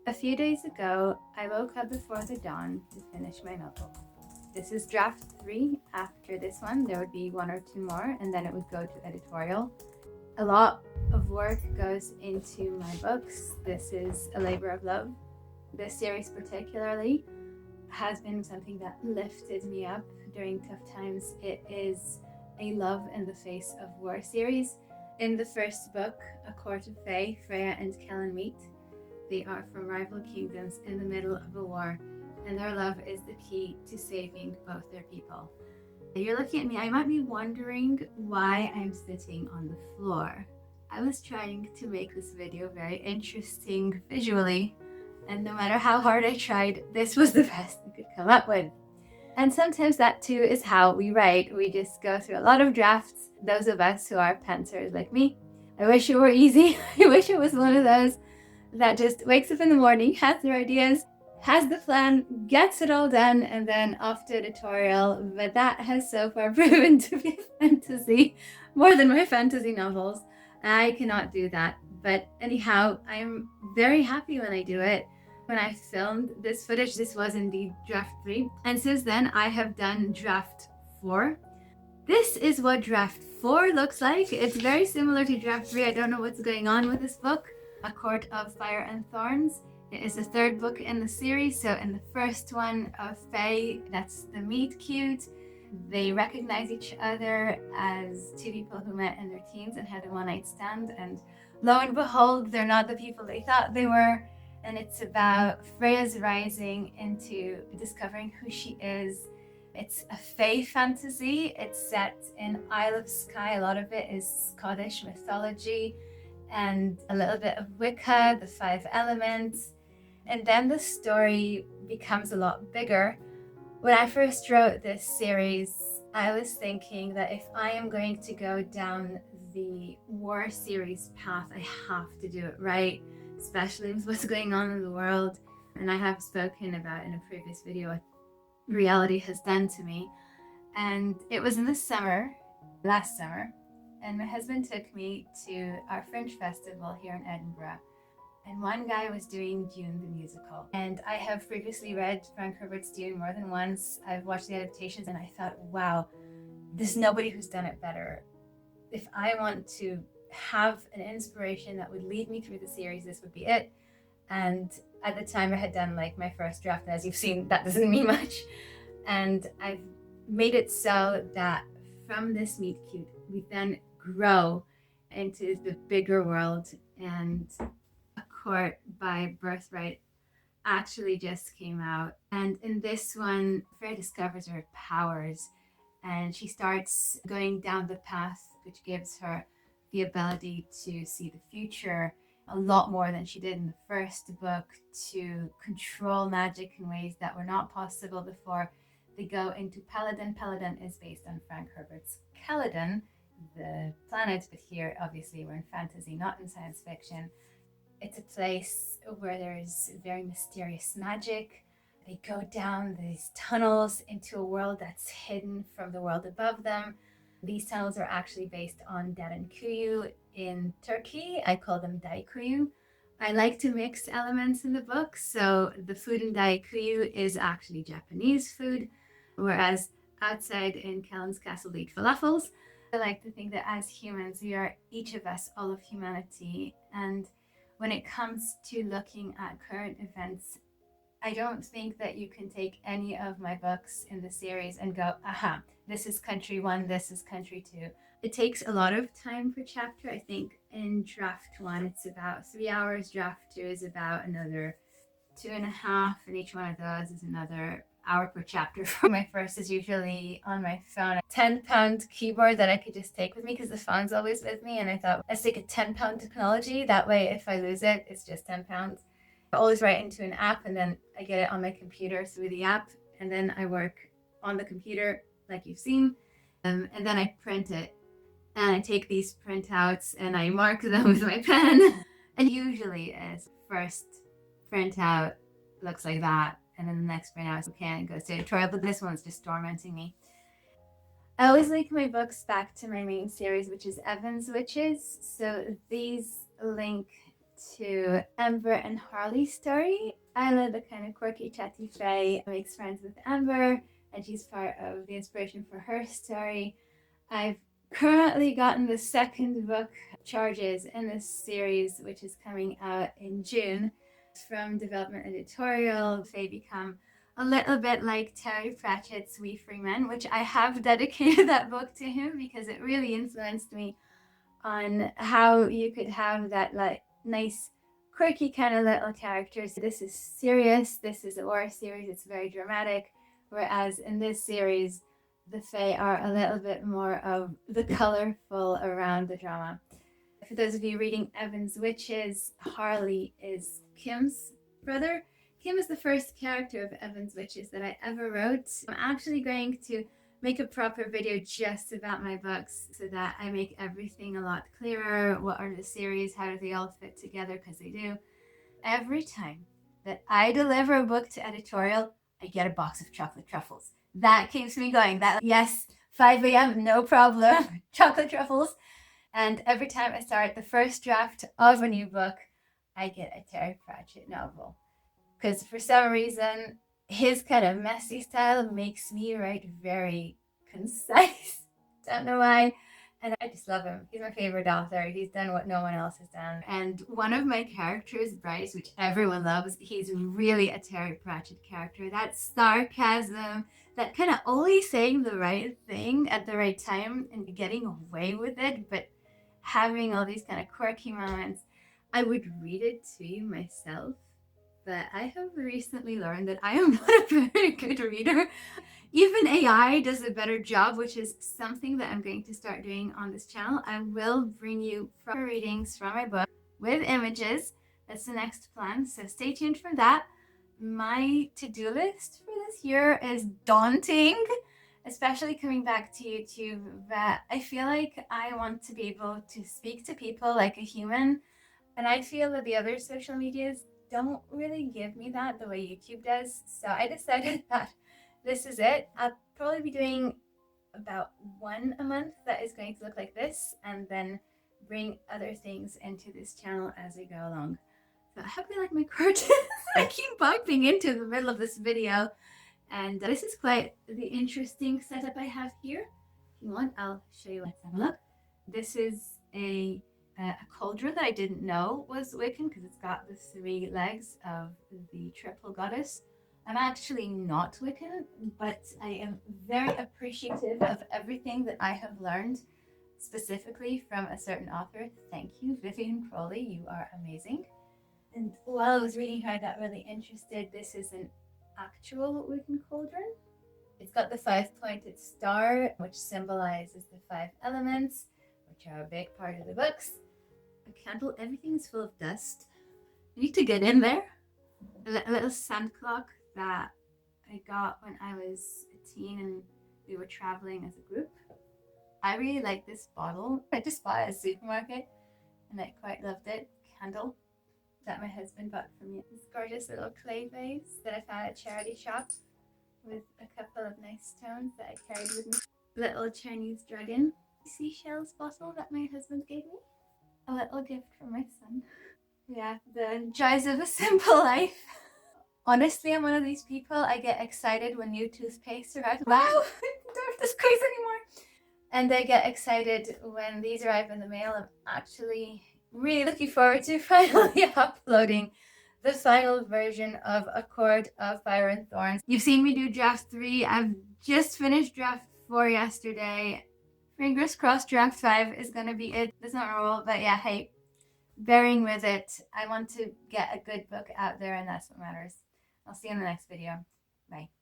A few days ago, I woke up before the dawn to finish my novel. This is draft 3. After this one, there would be 1 or 2 more, and then it would go to editorial. A lot of work goes into my books. This is a labor of love. This series particularly has been something that lifted me up during tough times. It is a love in the face of war series. In the first book, A Court of Fae, Freya and Kallan meet. They are from rival kingdoms in the middle of a war, and their love is the key to saving both their people. You're looking at me, I might be wondering why I'm sitting on the floor. I was trying to make this video very interesting visually, and no matter how hard I tried, this was the best I could come up with. And sometimes that too is how we write. We just go through a lot of drafts, those of us who are pantsers like me. I wish it were easy. I wish it was one of those that just wakes up in the morning, has their ideas, has the plan, gets it all done, and then off to editorial. But that has so far proven to be fantasy, more than my fantasy novels. I cannot do that. But anyhow, I'm very happy when I do it. When I filmed this footage, this was indeed draft 3. And since then, I have done draft 4. This is what draft 4 looks like. It's very similar to draft 3. I don't know what's going on with this book. A Court of Fire and Thorns. It is the 3rd book in the series. So in the first one of Fae, that's the meet cute. They recognize each other as 2 people who met in their teens and had a one-night stand. And lo and behold, they're not the people they thought they were. And it's about Freya's rising into discovering who she is. It's a Fae fantasy. It's set in Isle of Skye. A lot of it is Scottish mythology and a little bit of Wicca, the 5 elements. And then the story becomes a lot bigger. When I first wrote this series, I was thinking that if I am going to go down the war series path, I have to do it right, especially with what's going on in the world. And I have spoken about in a previous video what reality has done to me. And it was in the summer, last summer, and my husband took me to our Fringe Festival here in Edinburgh. And one guy was doing Dune the musical. And I have previously read Frank Herbert's Dune more than once. I've watched the adaptations and I thought, wow, there's nobody who's done it better. If I want to have an inspiration that would lead me through the series, this would be it. And at the time I had done like my first draft, and as you've seen, that doesn't mean much. And I've made it so that from this meet cute, we then grow into the bigger world. And A Court by Birthright actually just came out. And in this one, Freya discovers her powers and she starts going down the path which gives her the ability to see the future a lot more than she did in the first book, to control magic in ways that were not possible before. They go into Paladin. Paladin is based on Frank Herbert's Kaladin, the planet, but here obviously we're in fantasy, not in science fiction. It's a place where there's very mysterious magic. They go down these tunnels into a world that's hidden from the world above them. These tunnels are actually based on Derinkuyu in Turkey. I call them Daikuyu. I like to mix elements in the book, so the food in Daikuyu is actually Japanese food, whereas outside in Kallan's castle they eat falafels. I like to think that as humans, we are each of us all of humanity, and when it comes to looking at current events, I don't think that you can take any of my books in the series and go, aha, this is country 1, this is country 2. It takes a lot of time per chapter. I think in draft 1, it's about 3 hours. Draft 2 is about another 2.5, and each one of those is another hour per chapter. My first is usually on my phone, a 10-pound keyboard that I could just take with me because the phone's always with me. And I thought, let's take a 10-pound technology. That way, if I lose it, it's just 10 pounds. I always write into an app and then I get it on my computer through the app. And then I work on the computer like you've seen. And then I print it. And I take these printouts and I mark them with my pen. And usually it's first printout looks like that. And then the next printout is okay and it goes to editorial. But this one's just tormenting me. I always link my books back to my main series, which is Evan's Witches. So these link to Amber and Harley's story. Isla, the kind of quirky, chatty fae, makes friends with Amber, and she's part of the inspiration for her story. I've currently gotten the second book, Charges, in this series, which is coming out in June. From Development Editorial, they become a little bit like Terry Pratchett's We Free Men, which I have dedicated that book to him because it really influenced me on how you could have that like nice quirky kind of little characters. This is serious, this is a war series, it's very dramatic, whereas in this series the Fae are a little bit more of the colorful around the drama. For those of you reading Evan's Witches, Harley is Kim's brother. Kim is the first character of Evan's Witches that I ever wrote. I'm actually going to make a proper video just about my books so that I make everything a lot clearer. What are the series? How do they all fit together? Because they do. Every time that I deliver a book to editorial, I get a box of chocolate truffles. That keeps me going. That, yes, 5 a.m., no problem. Chocolate truffles. And every time I start the first draft of a new book, I get a Terry Pratchett novel. Because for some reason, his kind of messy style makes me write very concise. Don't know why. And I just love him. He's my favorite author. He's done what no one else has done. And one of my characters, Bryce, which everyone loves, he's really a Terry Pratchett character. That sarcasm, that kind of always saying the right thing at the right time and getting away with it, but having all these kind of quirky moments. I would read it to you myself, but I have recently learned that I am not a very good reader. Even AI does a better job, which is something that I'm going to start doing on this channel. I will bring you proper readings from my book with images. That's the next plan, so stay tuned for that. My to-do list for this year is daunting, especially coming back to YouTube, but I feel like I want to be able to speak to people like a human, and I feel that the other social medias don't really give me that the way YouTube does. So I decided that this is it. I'll probably be doing about one a month that is going to look like this, and then bring other things into this channel as we go along. So I hope you like my curtains. I keep bumping into the middle of this video. And this is quite the interesting setup I have here. If you want, I'll show you. Let's have a look. This is a cauldron that I didn't know was Wiccan because it's got the 3 legs of the triple goddess. I'm actually not Wiccan, but I am very appreciative of everything that I have learned, specifically from a certain author. Thank you, Vivian Crowley. You are amazing. And while I was reading her, I got really interested. This is an actual Wiccan cauldron. It's got the 5-pointed star, which symbolizes the 5 elements, which are a big part of the books. A candle, everything's full of dust. I need to get in there. A little sand clock that I got when I was a teen and we were traveling as a group. I really like this bottle. I just bought it at a supermarket and I quite loved it. Candle that my husband bought for me. This gorgeous little clay vase that I found at a charity shop with a couple of nice stones that I carried with me. Little Chinese dragon. Seashells bottle that my husband gave me. A little gift from my son. Yeah, the joys of a simple life. Honestly, I'm one of these people, I get excited when new toothpaste arrives. Wow, I don't have this craze anymore. And I get excited when these arrive in the mail. I'm actually really looking forward to finally uploading the final version of A Court of Fire and Thorns. You've seen me do draft 3. I've just finished draft 4 yesterday. Fingers crossed draft 5 is going to be it. There's not a rule, but yeah, hey, bearing with it. I want to get a good book out there and that's what matters. I'll see you in the next video. Bye.